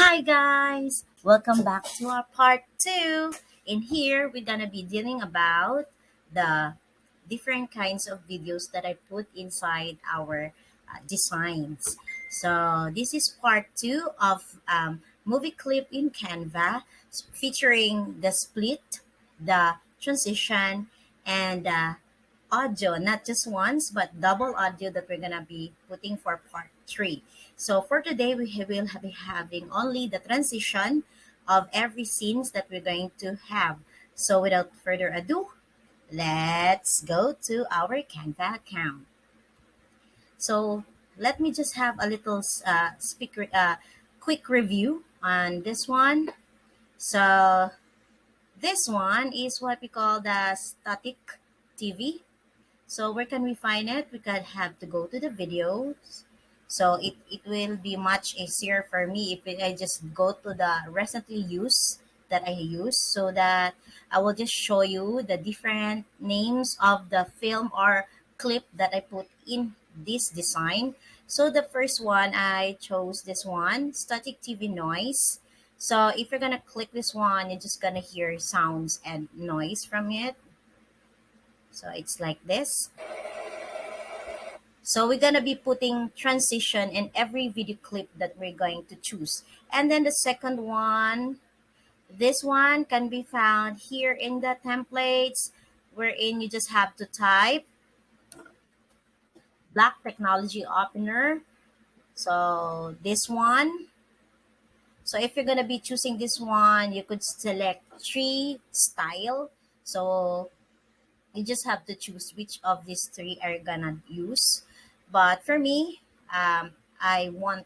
Hi guys, welcome back to our part 2. In here, we're gonna be dealing about the different kinds of videos that I put inside our designs. So this is part 2 of movie clip in Canva featuring the split, the transition, and audio, not just once, but double audio that we're gonna be putting for part 3. So for today, will be having only the transition of every scenes that we're going to have. So without further ado, let's go to our Canva account. So let me just have a little quick review on this one. So this one is what we call the static TV. So where can we find it? We could have to go to the videos. So it will be much easier for me if I just go to the recently used that I use, so that I will just show you the different names of the film or clip that I put in this design. So the first one, I chose this one, static TV noise. So if you're gonna click this one, you're just gonna hear sounds and noise from it. So it's like this. So we're gonna be putting transition in every video clip that we're going to choose. And then the second one, this one can be found here in the templates, wherein you just have to type Black Technology Opener. So this one. So if you're gonna be choosing this one, you could select three style. So you just have to choose which of these three are you gonna use. But for me, I want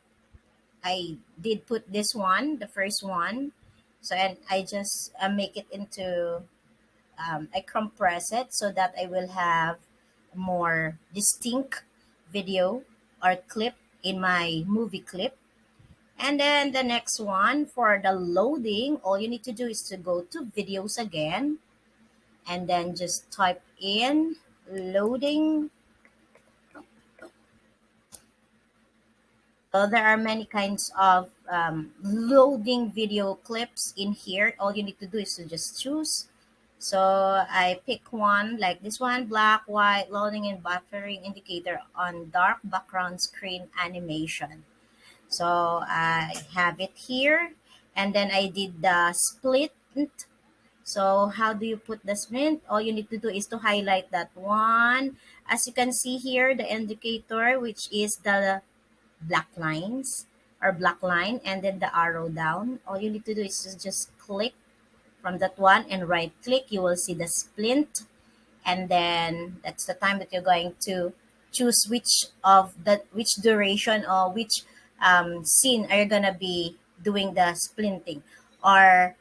I did put this one, the first one. So and I just make it into I compress it so that I will have more distinct video or clip in my movie clip. And then the next one for the loading, all you need to do is to go to videos again and then just type in loading. So there are many kinds of loading video clips in here. All you need to do is to just choose. So I pick one like this one, black, white, loading and buffering indicator on dark background screen animation. So I have it here. And then I did the split. So how do you put the split? All you need to do is to highlight that one. As you can see here, the indicator, which is the black lines or black line, and then the arrow down. All you need to do is just click from that one and right click. You will see the splint, and then that's the time that you're going to choose which duration or which scene are you gonna be doing the splinting, or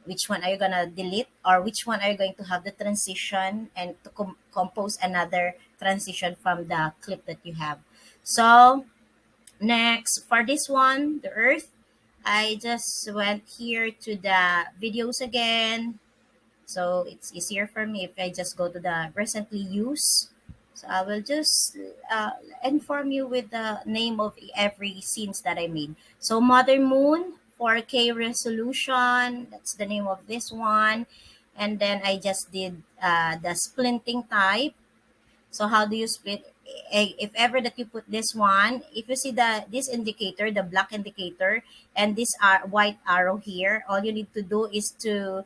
which one are you gonna delete, or which one are you going to have the transition and to compose another transition from the clip that you have. So next, for this one, the earth, I just went here to the videos again. So it's easier for me if I just go to the recently used. So I will just inform you with the name of every scenes that I made. So Mother Moon, 4K resolution, that's the name of this one. And then I just did the splinting type. So how do you split? If ever that you put this one, if you see this indicator, the black indicator, and this white arrow here, all you need to do is to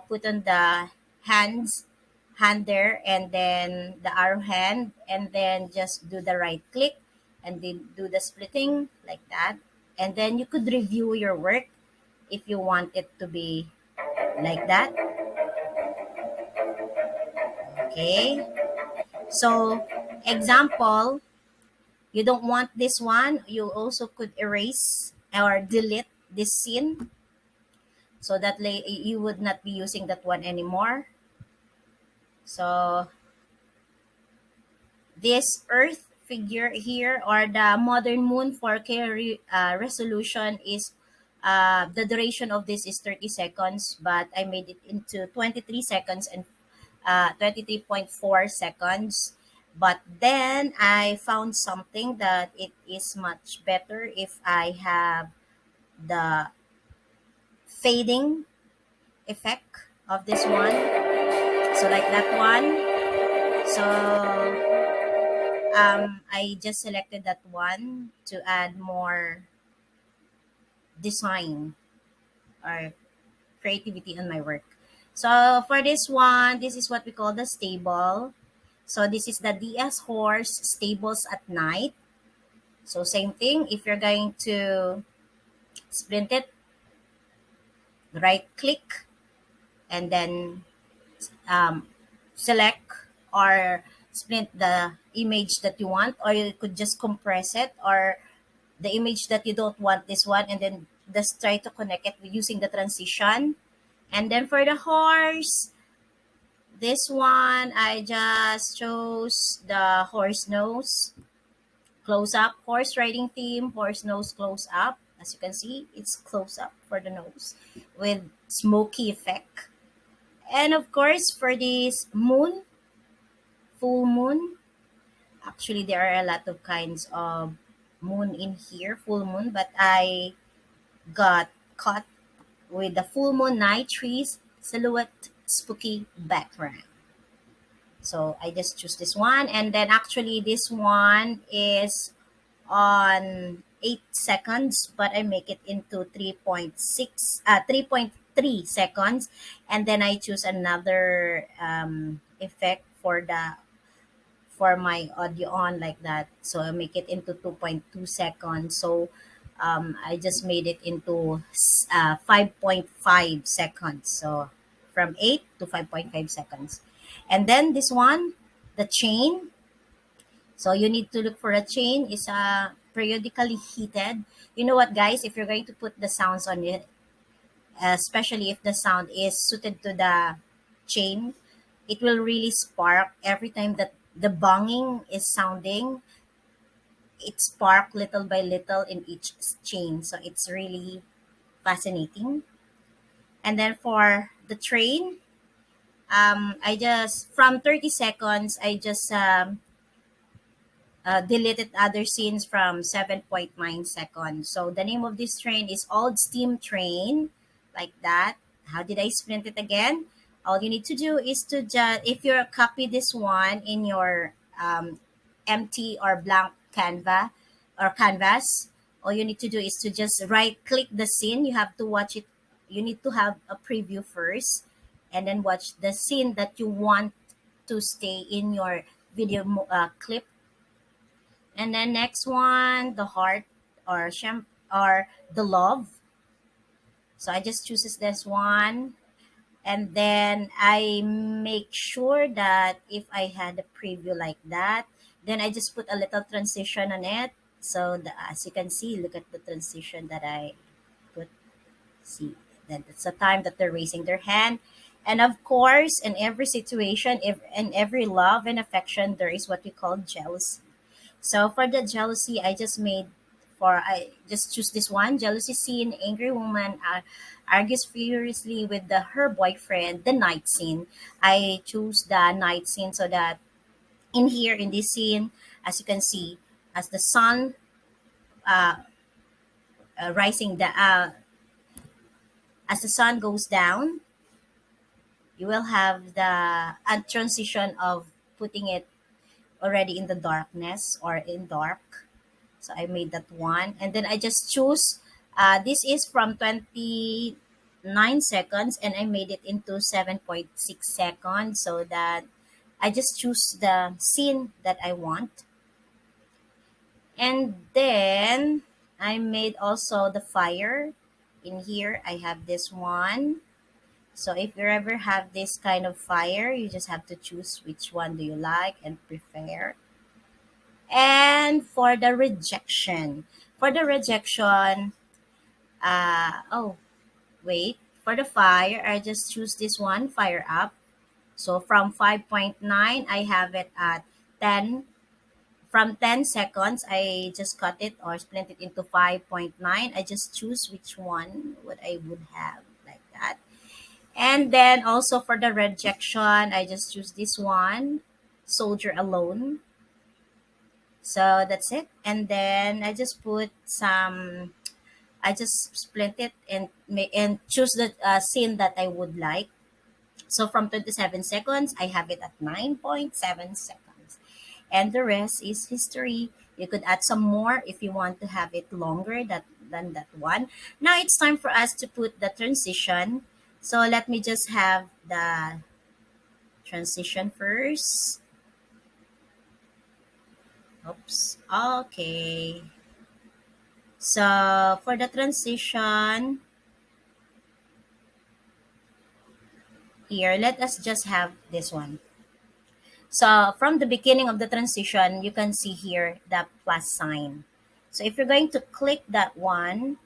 put on the hand there, and then the arrow hand, and then just do the right click, and then do the splitting like that. And then you could review your work if you want it to be like that. Okay. So example, you don't want this one, you also could erase or delete this scene so that you would not be using that one anymore. So this earth figure here, or the modern moon 4K resolution, is the duration of this is 30 seconds, but I made it into 23 seconds and 23.4 seconds. But then I found something that it is much better if I have the fading effect of this one. So like that one. So I just selected that one to add more design or creativity on my work. So for this one, this is what we call the stable. So this is the DS horse stables at night. So same thing, if you're going to sprint it, right click and then um, select or sprint the image that you want, or you could just compress it, or the image that you don't want this one, and then just try to connect it using the transition. And then for the horse, this one I just chose the horse nose close up, horse riding theme, horse nose close up. As you can see, it's close up for the nose with smoky effect. And of course, for this moon, full moon, actually there are a lot of kinds of moon in here, full moon, but I got caught with the full moon night trees silhouette spooky background. So I just choose this one, and then actually this one is on 8 seconds, but I make it into 3.3 seconds, and then I choose another effect for my audio on like that. So I make it into 2.2 seconds. So I just made it into 5.5 seconds. So from 8 to 5.5 seconds. And then this one, the chain. So you need to look for a chain is periodically heated. You know what, guys? If you're going to put the sounds on it, especially if the sound is suited to the chain, it will really spark every time that the banging is sounding. It spark little by little in each chain, so it's really fascinating. And then for the train, I just from 30 seconds, I just deleted other scenes from 7.9 seconds. So the name of this train is Old Steam Train, like that. How did I sprint it again? All you need to do is to just, if you copy this one in your empty or blank Canva or canvas, all you need to do is to just right click the scene. You have to watch it. You need to have a preview first and then watch the scene that you want to stay in your video clip. And then next one, the heart or the love. So I just chooses this one. And then I make sure that if I had a preview like that, then I just put a little transition on it. So as you can see, look at the transition that I put. See, then it's the time that they're raising their hand. And of course, in every situation, if in every love and affection, there is what we call jealousy. So for the jealousy, I just choose this one. Jealousy scene, angry woman argues furiously with her boyfriend, the night scene. I choose the night scene so that in here, in this scene, as you can see, as the sun uh, rising, as the sun goes down, you will have the a transition of putting it already in the darkness or in dark. So I made that one. And then I just choose, this is from 29 seconds and I made it into 7.6 seconds so that I just choose the scene that I want. And then I made also the fire. In here, I have this one. So if you ever have this kind of fire, you just have to choose which one do you like and prefer. And for the rejection, oh, wait, for the fire, I just choose this one, fire up. So from 5.9, I have it at 10. From 10 seconds, I just cut it or split it into 5.9. I just choose which one what I would have like that. And then also for the rejection, I just choose this one, soldier alone. So that's it. And then I just put some I just split it and choose the scene that I would like. So from 27 seconds, I have it at 9.7 seconds. And the rest is history. You could add some more if you want to have it longer than that one. Now it's time for us to put the transition. So let me just have the transition first. Oops. Okay. So for the transition, here, let us just have this one. So from the beginning of the transition, you can see here the plus sign. So if you're going to click that one,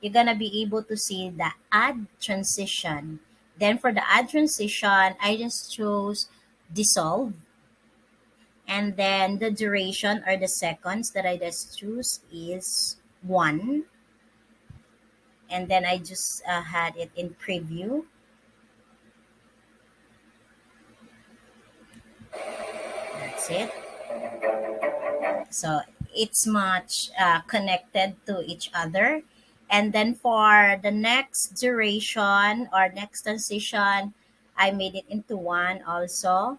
you're going to be able to see the add transition. Then for the add transition, I just chose dissolve. And then the duration or the seconds that I just choose is 1. And then I just had it in preview. That's it. So it's much connected to each other. And then for the next duration or next transition, I made it into 1 also.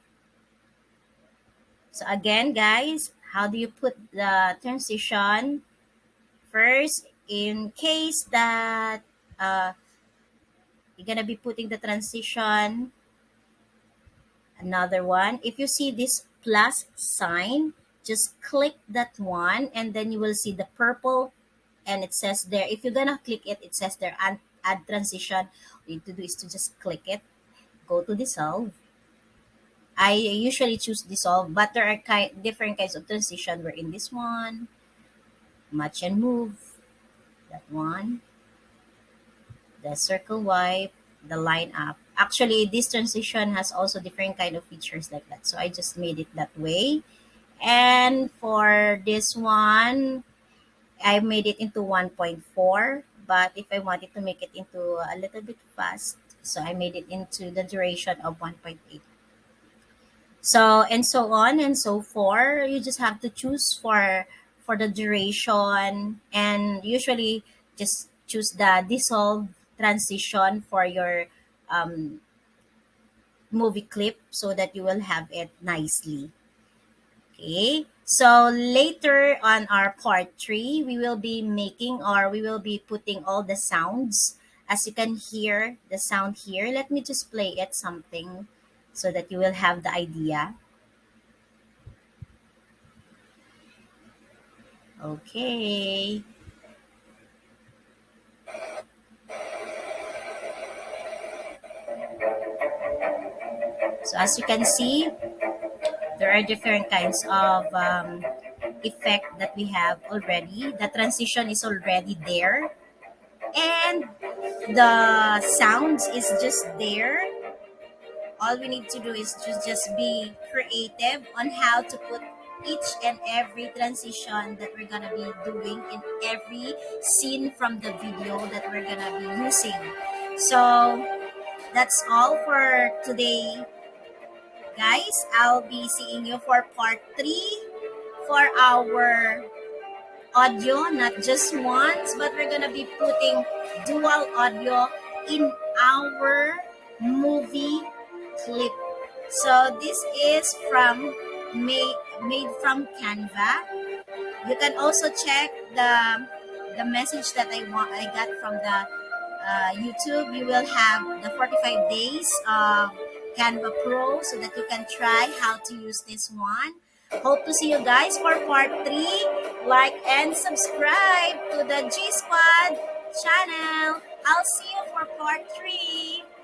So again, guys, how do you put the transition? First, in case that uh, you're gonna be putting the transition, another one, if you see this plus sign, just click that one and then you will see the purple, and it says there, if you're gonna click it, it says there add transition. What you need to do is to just click it, go to dissolve. I usually choose dissolve, but there are different kinds of transition. We're in this one, match and move, that one, the circle wipe, the line up. Actually, this transition has also different kind of features like that. So I just made it that way. And for this one, I made it into 1.4. But if I wanted to make it into a little bit fast, so I made it into the duration of 1.8. So and so on and so forth. You just have to choose for the duration, and usually just choose the dissolve transition for your um, movie clip so that you will have it nicely. Okay. So later on our part 3, we will be making, or we will be putting all the sounds. As you can hear the sound here, let me just play it something so that you will have the idea. Okay. So as you can see, there are different kinds of effect that we have already. The transition is already there, and the sounds is just there. All we need to do is to just be creative on how to put each and every transition that we're gonna be doing in every scene from the video that we're gonna be using. So that's all for today, guys. I'll be seeing you for part 3 for our audio, not just once, but we're gonna be putting dual audio in our movie clip. So this is from made from Canva. You can also check the message that I got from the YouTube. You will have the 45 days of Canva Pro so that you can try how to use this one. Hope to see you guys for part 3. Like and subscribe to the G Squad channel. I'll see you for part 3.